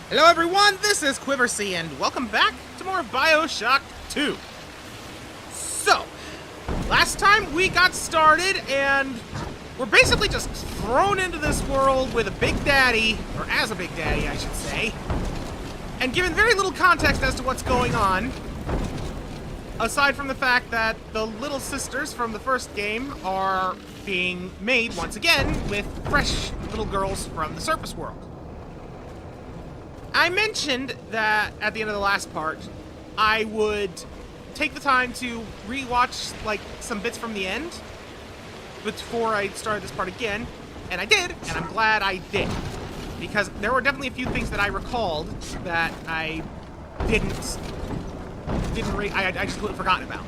Hello everyone, this is Quiversee, and welcome back to more Bioshock 2. So, last time we got started, and we're basically just thrown into this world with a big daddy, or as a big daddy, I should say, and given very little context as to what's going on, aside from the fact that the little sisters from the first game are being made once again with fresh little girls from the surface world. I mentioned that at the end of the last part, I would take the time to rewatch like some bits from the end before I started this part again, and I did, and I'm glad I did, because there were definitely a few things that I recalled that I I just completely forgotten about.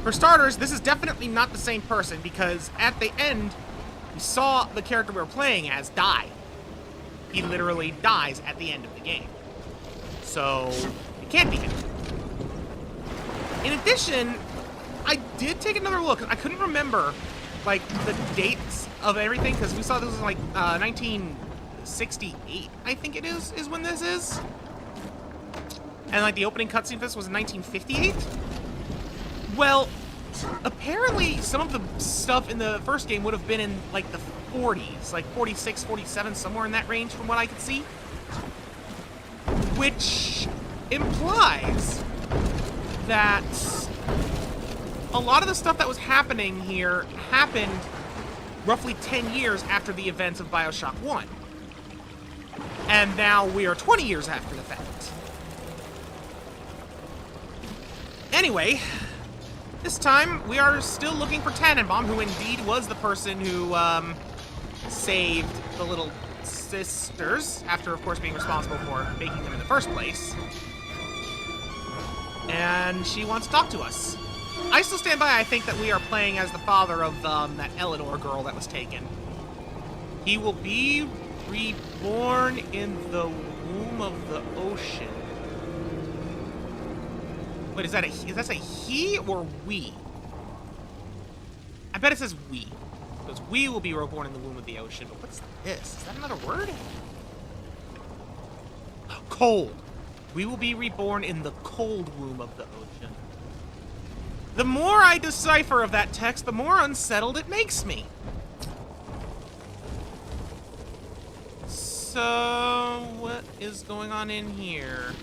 For starters, this is definitely not the same person, because at the end, we saw the character we were playing as die. He literally dies at the end of the game. So, it can't be him. In addition, I did take another look. I couldn't remember, like, the dates of everything, because we saw this was like 1968, I think it is when this is. And, like, the opening cutscene for this was in 1958. Well, apparently some of the stuff in the first game would have been in, like, the 40s, like 46, 47, somewhere in that range from what I could see. Which implies that a lot of the stuff that was happening here happened roughly 10 years after the events of Bioshock 1. And now we are 20 years after the fact. Anyway, this time we are still looking for Tannenbaum, who indeed was the person who, saved the little sisters, after, of course, being responsible for making them in the first place. And she wants to talk to us. I still stand by, I think that we are playing as the father of that Eleanor girl that was taken. He will be reborn in the womb of the ocean. Wait, is that a he or we? I bet it says we. Because we will be reborn in the womb of the ocean. But what's this? Is that another word? Cold. We will be reborn in the cold womb of the ocean. The more I decipher of that text, the more unsettled it makes me. So, what is going on in here?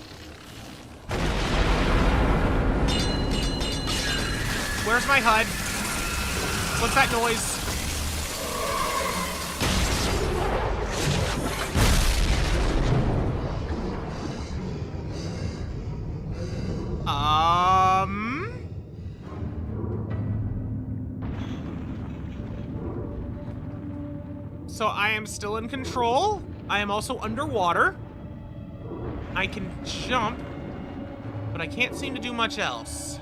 Where's my HUD? What's that noise? So I am still in control. I am also underwater. I can jump, but I can't seem to do much else.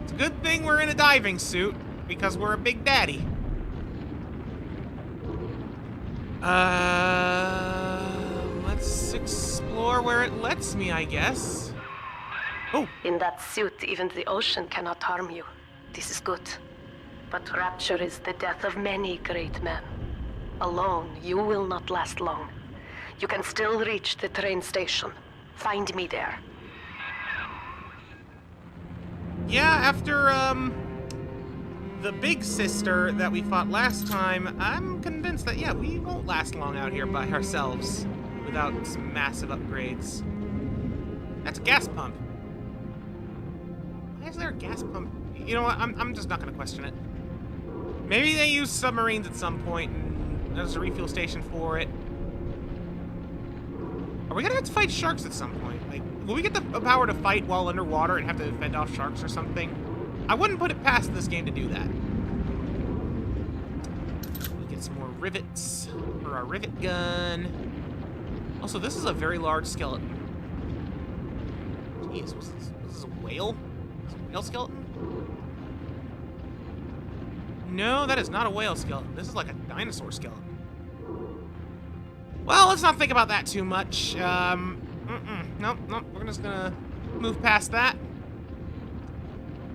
It's a good thing we're in a diving suit, because we're a big daddy. Let's explore where it lets me, I guess. Oh. In that suit, even the ocean cannot harm you. This is good. But Rapture is the death of many great men. Alone, you will not last long. You can still reach the train station. Find me there. Yeah, after, the big sister that we fought last time, I'm convinced that, yeah, we won't last long out here by ourselves without some massive upgrades. That's a gas pump. Why is there a gas pump? You know what, I'm just not gonna question it. Maybe they use submarines at some point and there's a refuel station for it. Are we gonna have to fight sharks at some point? Like, will we get the power to fight while underwater and have to fend off sharks or something? I wouldn't put it past this game to do that. We'll get some more rivets for our rivet gun. Also, this is a very large skeleton. Jeez, was this a whale? Is it a whale skeleton? No, that is not a whale skeleton. This is like a dinosaur skeleton. Well, let's not think about that too much. Nope, we're just gonna move past that.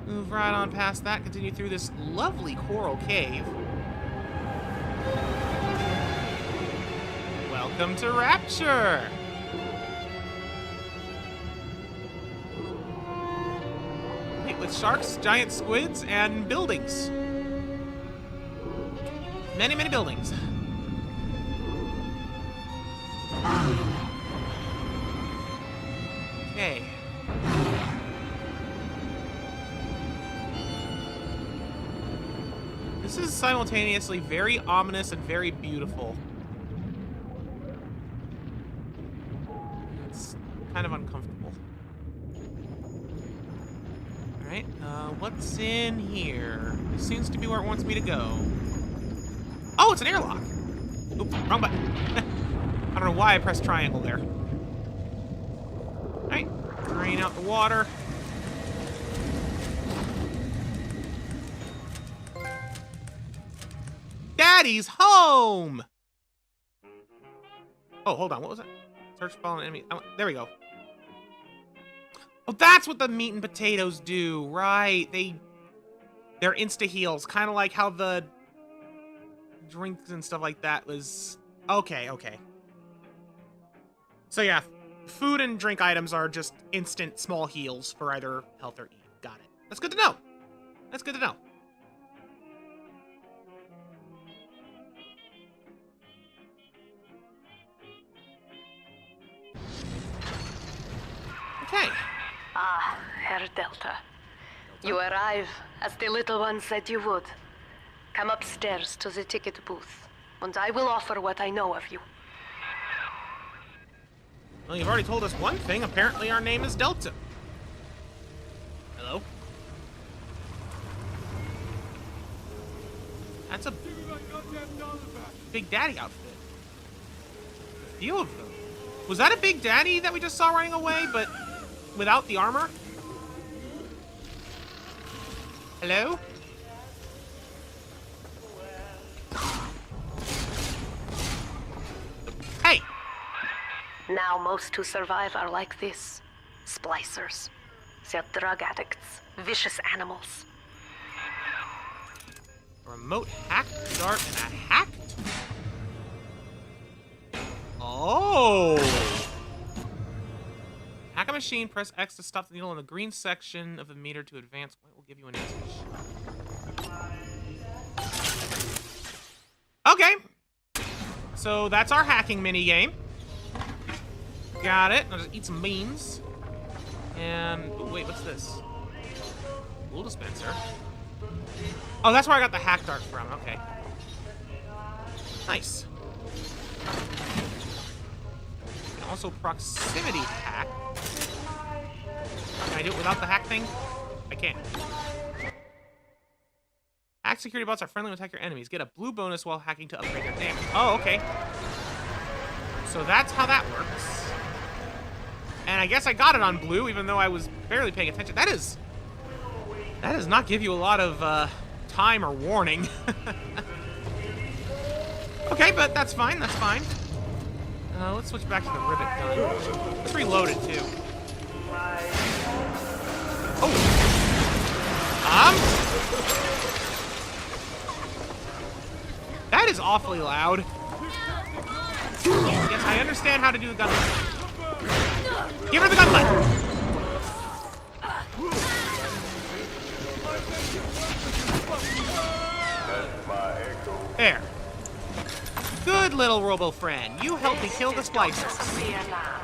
Move right on past that, continue through this lovely coral cave. Well, Welcome to Rapture! Complete with sharks, giant squids, and buildings. Many, many buildings. Okay. This is simultaneously very ominous and very beautiful. It's kind of uncomfortable. Alright, what's in here? This seems to be where it wants me to go. Oh, it's an airlock! Oop, wrong button. I don't know why I pressed triangle there. Alright, drain out the water. Daddy's home! Oh, hold on, what was that? Search fallen enemy. Oh, there we go. Oh, that's what the meat and potatoes do, right? They're insta-heals, kind of like how the drinks and stuff like that was... Okay. So yeah, food and drink items are just instant small heals for either health or eat. Got it. That's good to know. That's good to know. Okay. Ah, Herr Delta. You arrive, as the little one said you would. Come upstairs to the ticket booth, and I will offer what I know of you. Well, you've already told us one thing. Apparently our name is Delta. Hello? That's a Big Daddy outfit. A few of them. Was that a Big Daddy that we just saw running away, but without the armor? Hello? Hey! Now most who survive are like this. Splicers. They're drug addicts. Vicious animals. A remote hack dart and a hacked? Oh! Hack a machine, press X to stop the needle in the green section of the meter to advance. Point will give you an image. Okay. So that's our hacking mini game. Got it. I'll just eat some beans. And oh, wait, what's this? Tool dispenser. Oh, that's where I got the hack dart from. Okay. Nice. And also proximity hack. Can I do it without the hack thing? I can't. Hack security bots are friendly and attack your enemies. Get a blue bonus while hacking to upgrade their damage. Oh, okay. So that's how that works. And I guess I got it on blue, even though I was barely paying attention. That does not give you a lot of time or warning. Okay, but that's fine. That's fine. Let's switch back to the rivet gun. Let's reload it too. Oh. That is awfully loud. Yes, I understand how to do the gun. Give her the gunlet! There. Good little robo friend. You helped me kill the splicers. Sofia Lamb.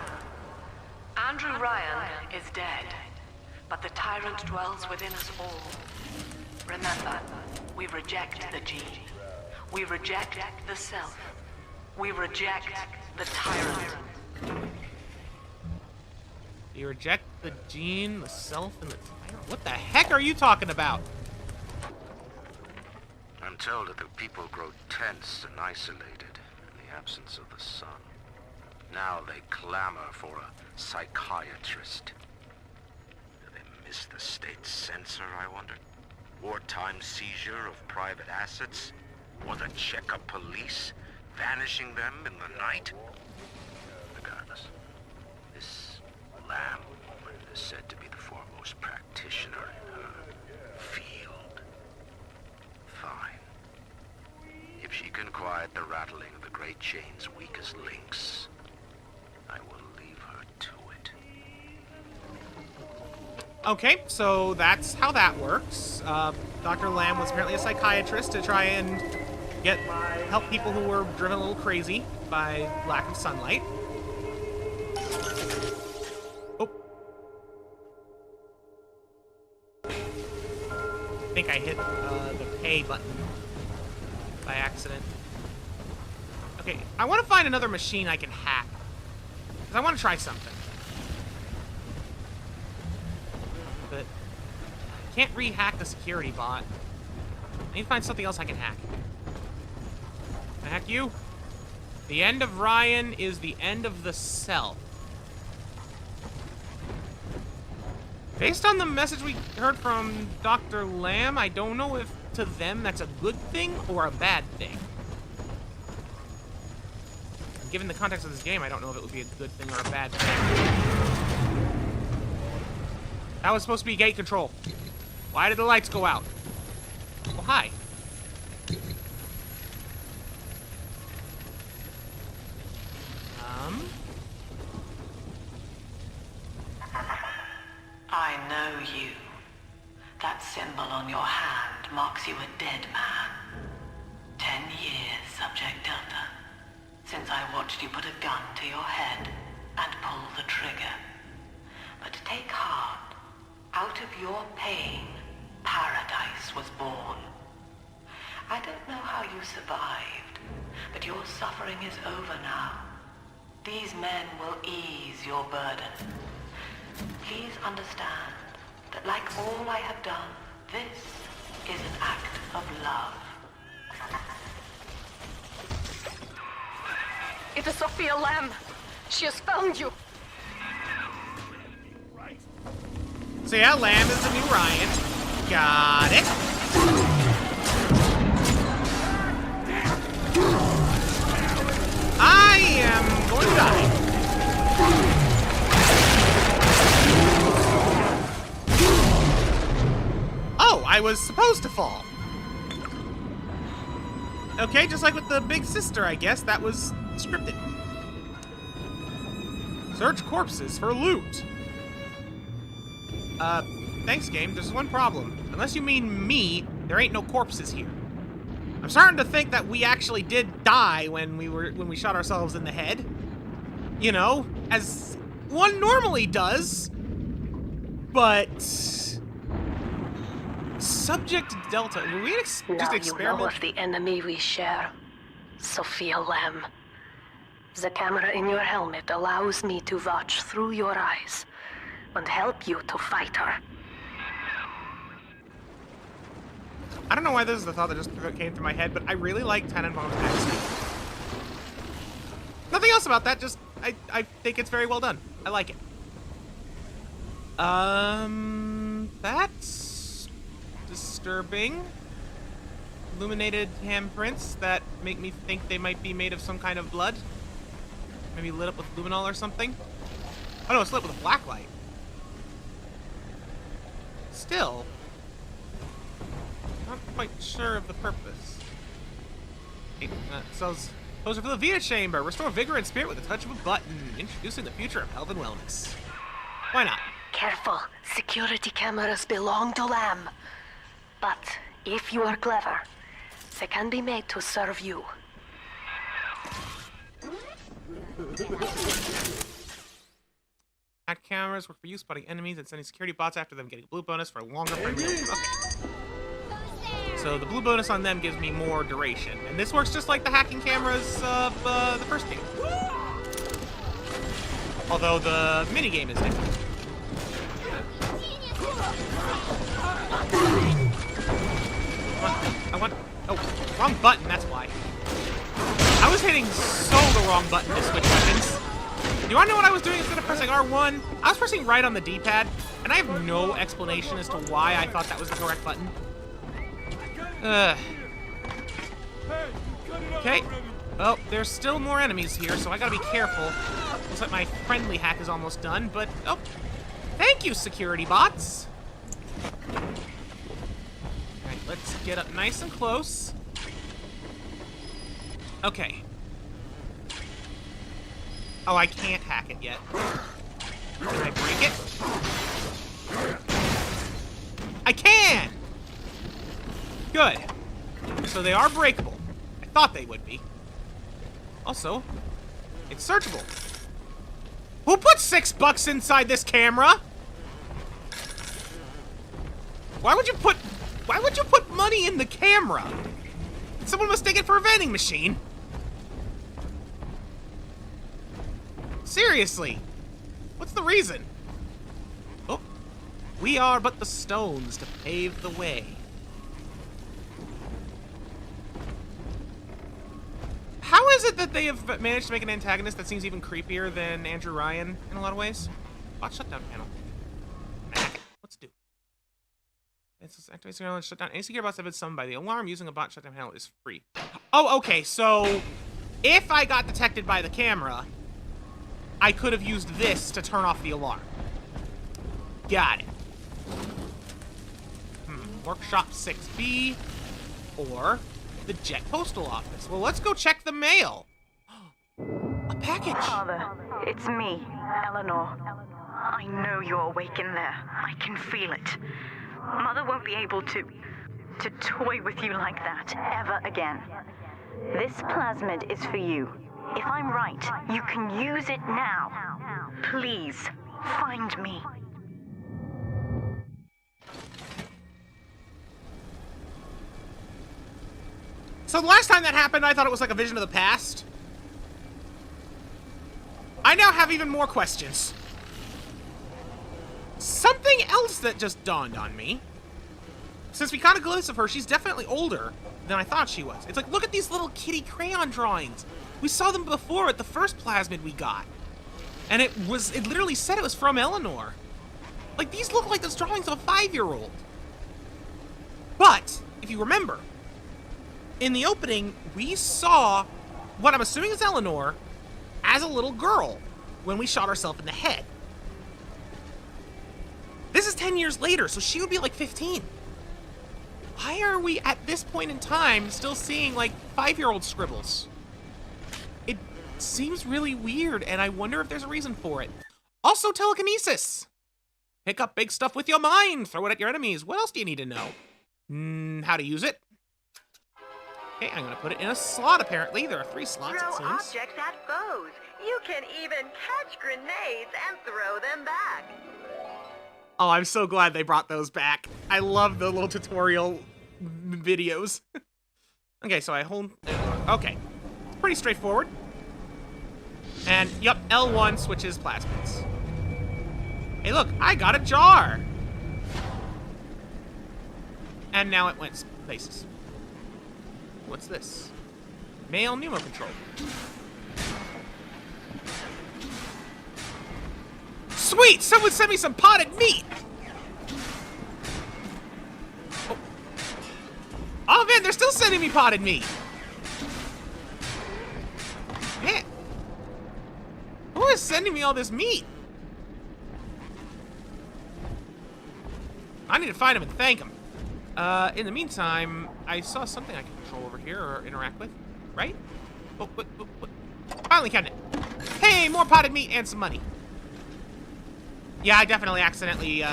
Andrew Ryan is dead, but the tyrant dwells within us all. Remember, we reject the gene. We reject the self. We reject the tyrant. You reject the gene, the self, and the tyrant? What the heck are you talking about? I'm told that the people grow tense and isolated in the absence of the sun. Now they clamor for a psychiatrist. Do they miss the state censor, I wonder? Wartime seizure of private assets? Or the Cheka police vanishing them in the night? Regardless, this Lamb woman is said to be the foremost practitioner in her field. Fine. If she can quiet the rattling of the great chain's weakest links. I will leave her to it. Okay, so that's how that works. Dr. Lamb was apparently a psychiatrist to try and help people who were driven a little crazy by lack of sunlight. Oh. I think I hit the pay button by accident. Okay, I want to find another machine I can hack. Because I want to try something. But I can't re-hack the security bot. I need to find something else I can hack. Can I hack you? The end of Ryan is the end of the self. Based on the message we heard from Dr. Lamb, I don't know if to them that's a good thing or a bad thing. Given the context of this game, I don't know if it would be a good thing or a bad thing. That was supposed to be gate control. Why did the lights go out? Oh, hi. I know you. That symbol on your hand marks you a dead man. 10 years, Subject Delta, since I watched you put a gun to your head and pull the trigger. But take heart. Out of your pain, paradise was born. I don't know how you survived, but your suffering is over now. These men will ease your burden. Please understand that like all I have done, this is an act of love. It is Sofia Lamb. She has found you. So yeah, Lamb is the new Ryan. Got it. I am going to die. Oh, I was supposed to fall. Okay, just like with the big sister, I guess. That was scripted. Search corpses for loot. Thanks, game. There's one problem. Unless you mean me, there ain't no corpses here. I'm starting to think that we actually did die when we shot ourselves in the head. You know, as one normally does. But Subject Delta, were we just Now experiment? you know of the enemy we share, Sofia Lamb. The camera in your helmet allows me to watch through your eyes and help you to fight her. I don't know why this is the thought that just came through my head, but I really like Tannenbaum's accent. Nothing else about that, just I think it's very well done. I like it. That's disturbing. Illuminated handprints that make me think they might be made of some kind of blood. Maybe lit up with luminol or something. Oh no, it's lit with a black light. Still, not quite sure of the purpose. Okay, sells poster for the Vita Chamber. Restore vigor and spirit with a touch of a button. Introducing the future of health and wellness. Why not? Careful, security cameras belong to Lamb. But if you are clever, they can be made to serve you. Hack cameras work for you spotting enemies and sending security bots after them, getting a blue bonus for a longer frame rate. Okay. So the blue bonus on them gives me more duration. And this works just like the hacking cameras of the first game. Although the minigame is different. Oh, wrong button, that's why. I was hitting so the wrong button to switch weapons. You wanna know what I was doing instead of pressing R1? I was pressing right on the D-pad, and I have no explanation as to why I thought that was the correct button. Okay. Oh, there's still more enemies here, so I gotta be careful. Looks like my friendly hack is almost done, but oh, thank you, security bots. Alright, let's get up nice and close. Okay. Oh, I can't hack it yet. Can I break it? I can! Good. So they are breakable. I thought they would be. Also, it's searchable. Who put $6 inside this camera? Why would you put money in the camera? Did someone mistake it for a vending machine? Seriously. What's the reason? Oh. We are but the stones to pave the way. How is it that they have managed to make an antagonist that seems even creepier than Andrew Ryan in a lot of ways? Bot shutdown panel. Let's do. It's activates the shutdown. Any secure bots that have been summoned by the alarm using a bot shutdown panel is free. Oh, okay. So if I got detected by the camera, I could have used this to turn off the alarm. Got it. Workshop 6B or the Jet Postal Office. Well, let's go check the mail. A package. Father, it's me, Eleanor. I know you're awake in there. I can feel it. Mother won't be able to toy with you like that ever again. This plasmid is for you. If I'm right, you can use it now. Please, find me. So the last time that happened, I thought it was like a vision of the past. I now have even more questions. Something else that just dawned on me. Since we caught a glimpse of her, she's definitely older than I thought she was. It's like, look at these little kitty crayon drawings. We saw them before at the first plasmid we got. And it literally said it was from Eleanor. Like, these look like those drawings of a 5-year-old. But, if you remember, in the opening, we saw what I'm assuming is Eleanor as a little girl when we shot ourselves in the head. This is 10 years later, so she would be like 15. Why are we, at this point in time, still seeing, like, 5-year-old scribbles? It seems really weird, and I wonder if there's a reason for it. Also, telekinesis. Pick up big stuff with your mind. Throw it at your enemies. What else do you need to know? How to use it. Okay, I'm gonna put it in a slot, apparently. There are 3 slots, it Throw seems. objects at foes. You can even catch grenades and throw them back. Oh, I'm so glad they brought those back. I love the little tutorial videos. Okay, so I hold... Okay. Pretty straightforward. And, yep, L1 switches plasmids. Hey, look, I got a jar! And now it went places. What's this? Male pneumo control. Sweet! Someone sent me some potted meat! Oh man, they're still sending me potted meat! Man! Who is sending me all this meat? I need to find him and thank him. In the meantime, I saw something I can control over here or interact with, right? Oh, what? Finally found it. Hey, more potted meat and some money. Yeah, I definitely accidentally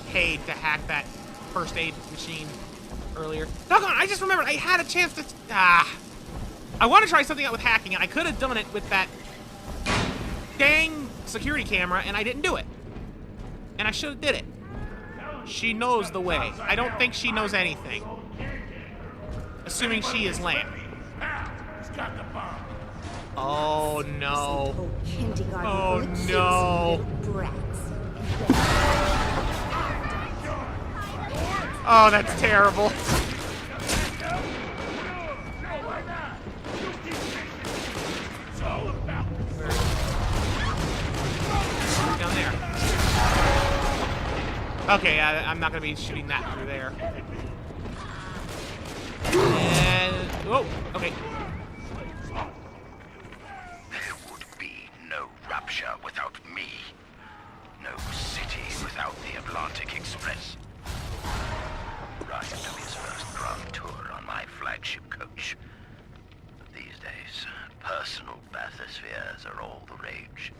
paid to hack that first aid machine earlier. Doggone, I just remembered I had a chance to... I want to try something out with hacking, and I could have done it with that dang security camera, and I didn't do it. And I should have did it. She knows the way. I don't think she knows anything. Assuming she is Lamb. Oh no. Oh no. Oh, that's terrible. Down there. Okay, I'm not gonna be shooting that through there. And whoa, okay. There would be no Rapture without me. No city without the Atlantic Express. Ryan took his first grand tour on my flagship coach. But these days, personal personal bathyspheres are all the rage.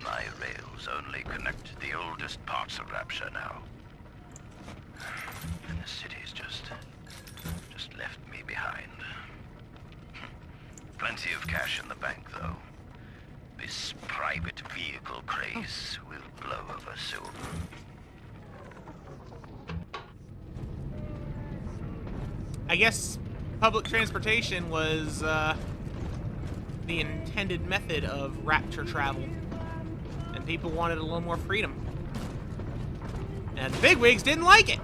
My rails only connect the oldest parts of Rapture now. And the city's just left me behind. Plenty of cash in the bank, though. This private vehicle craze will blow over soon. I guess public transportation was the intended method of Rapture travel. And people wanted a little more freedom. And the bigwigs didn't like it.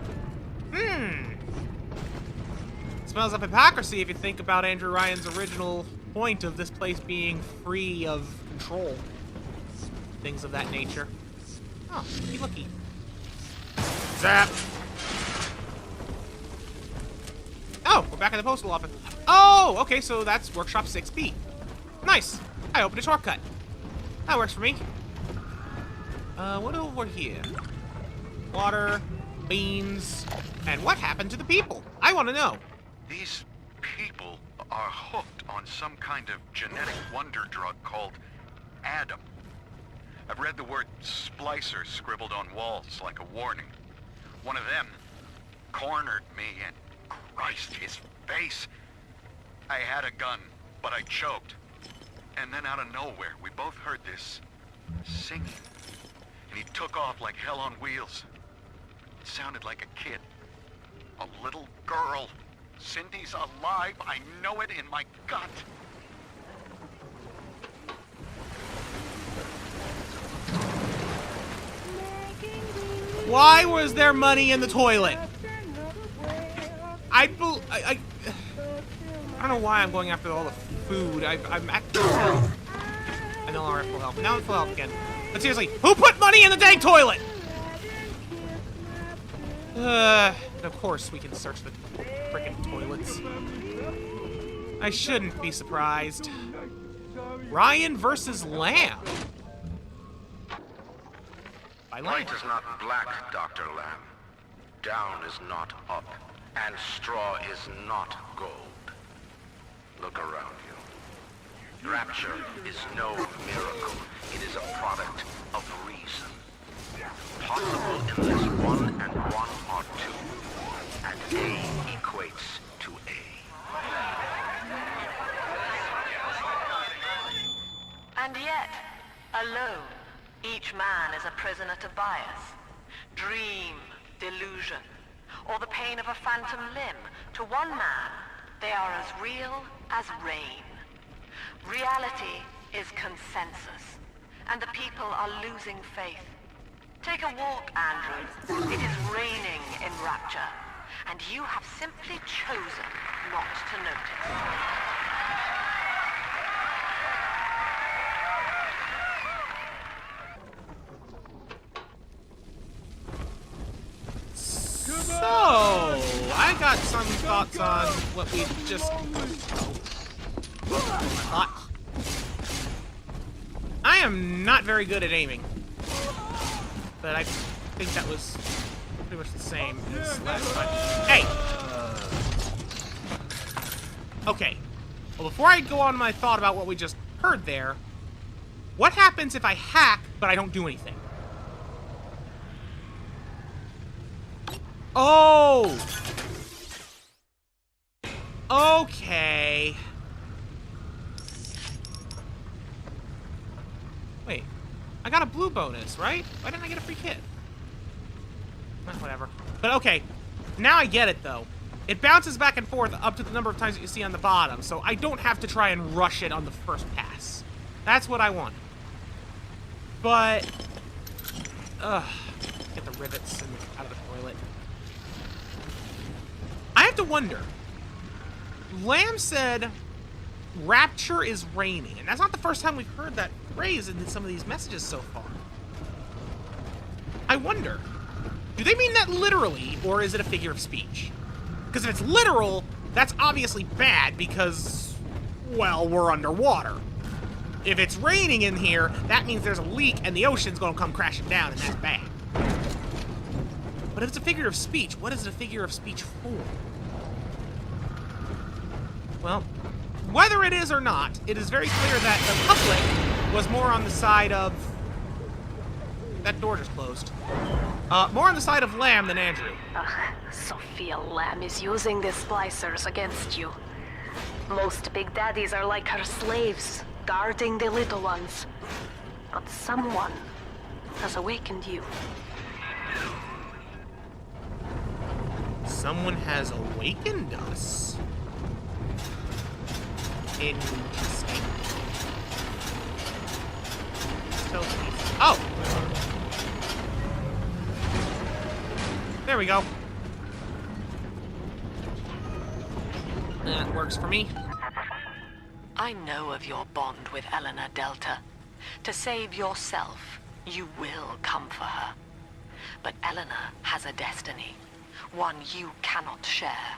Smells of hypocrisy if you think about Andrew Ryan's original point of this place being free of control. Things of that nature. Oh, looky. Zap! Oh, we're back at the postal office. Oh, okay, so that's workshop 6B. Nice. I opened a shortcut. That works for me. What over here? Water, beans, and what happened to the people? I want to know. These people are hooked on some kind of genetic wonder drug called Adam. I've read the word splicer scribbled on walls like a warning. One of them cornered me and Christ, his face. I had a gun, but I choked. And then out of nowhere, we both heard this singing. And he took off like hell on wheels. It sounded like a kid. A little girl. Cindy's alive. I know it in my gut. Why was there money in the toilet? I don't know why I'm going after all the food. I'm at full health. I no longer have full health. Now I'm full health again. But seriously, who put money in the dang toilet? Of course we can search the frickin' toilets. I shouldn't be surprised. Ryan versus Lamb. By Lamb. Light is not black, Dr. Lamb. Down is not up, and straw is not gold. Look around you. Rapture is no miracle. It is a product of reason. Possible unless 1 and 1 are 2, and A equates to A. And yet, alone, each man is a prisoner to bias, dream, delusion, or the pain of a phantom limb. To one man, they are as real as rain. Reality is consensus, and the people are losing faith. Take a walk, Andrew. It is raining in Rapture, and you have simply chosen not to notice. So, I got some thoughts on what we just... I am not very good at aiming. But I think that was pretty much the same as last time. Hey! Okay. Well, before I go on my thought about what we just heard there, what happens if I hack, but I don't do anything? Oh! Okay. Wait. I got a blue bonus, right? Why didn't I get a free kit? Whatever. But okay. Now I get it, though. It bounces back and forth up to the number of times that you see on the bottom, so I don't have to try and rush it on the first pass. That's what I want. But... get the rivets and out of the toilet. I have to wonder. Lamb said Rapture is raining, and that's not the first time we've heard that phrase in some of these messages so far. I wonder, do they mean that literally, or is it a figure of speech? Because if it's literal, that's obviously bad because, well, we're underwater. If it's raining in here, that means there's a leak and the ocean's gonna come crashing down, and that's bad. But if it's a figure of speech, what is it a figure of speech for? Well, whether it is or not, it is very clear that the public was more on the side of... That door just closed. More on the side of Lamb than Andrew. Sofia Lamb is using the splicers against you. Most big daddies are like her slaves, guarding the little ones. But someone has awakened you. Someone has awakened us. Interesting. Oh! There we go. That works for me. I know of your bond with Eleanor Delta. To save yourself, you will come for her. But Eleanor has a destiny, one you cannot share.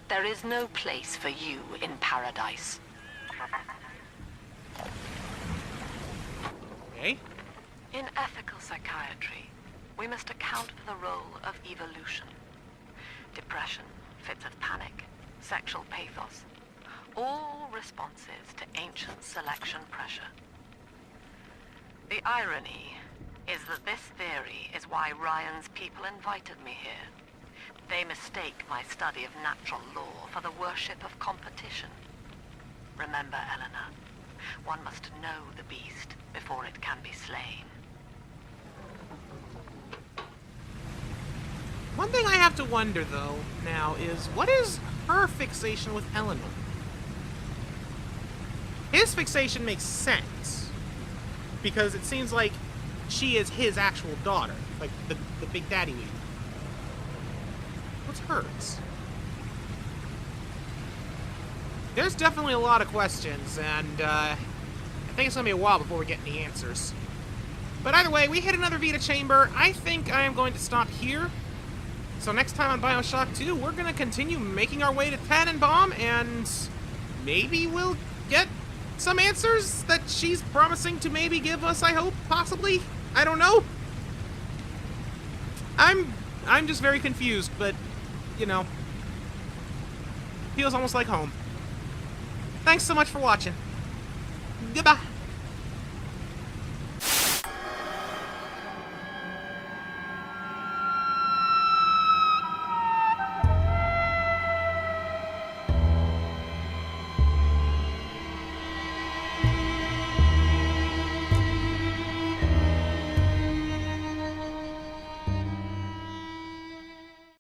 There is no place for you in paradise. Okay. In ethical psychiatry, we must account for the role of evolution. Depression, fits of panic, sexual pathos, all responses to ancient selection pressure. The irony is that this theory is why Ryan's people invited me here. They mistake my study of natural law for the worship of competition. Remember, Eleanor, one must know the beast before it can be slain. One thing I have to wonder, though, now is, what is her fixation with Eleanor? His fixation makes sense, because it seems like she is his actual daughter, like the Big Daddy lady. What's hers? There's definitely a lot of questions, and I think it's going to be a while before we get any answers. But either way, we hit another Vita chamber. I think I am going to stop here. So next time on Bioshock 2, we're going to continue making our way to Tannenbaum, and maybe we'll get some answers that she's promising to maybe give us, I hope, possibly. I don't know. I'm just very confused, but, you know, feels almost like home. Thanks so much for watching. Goodbye.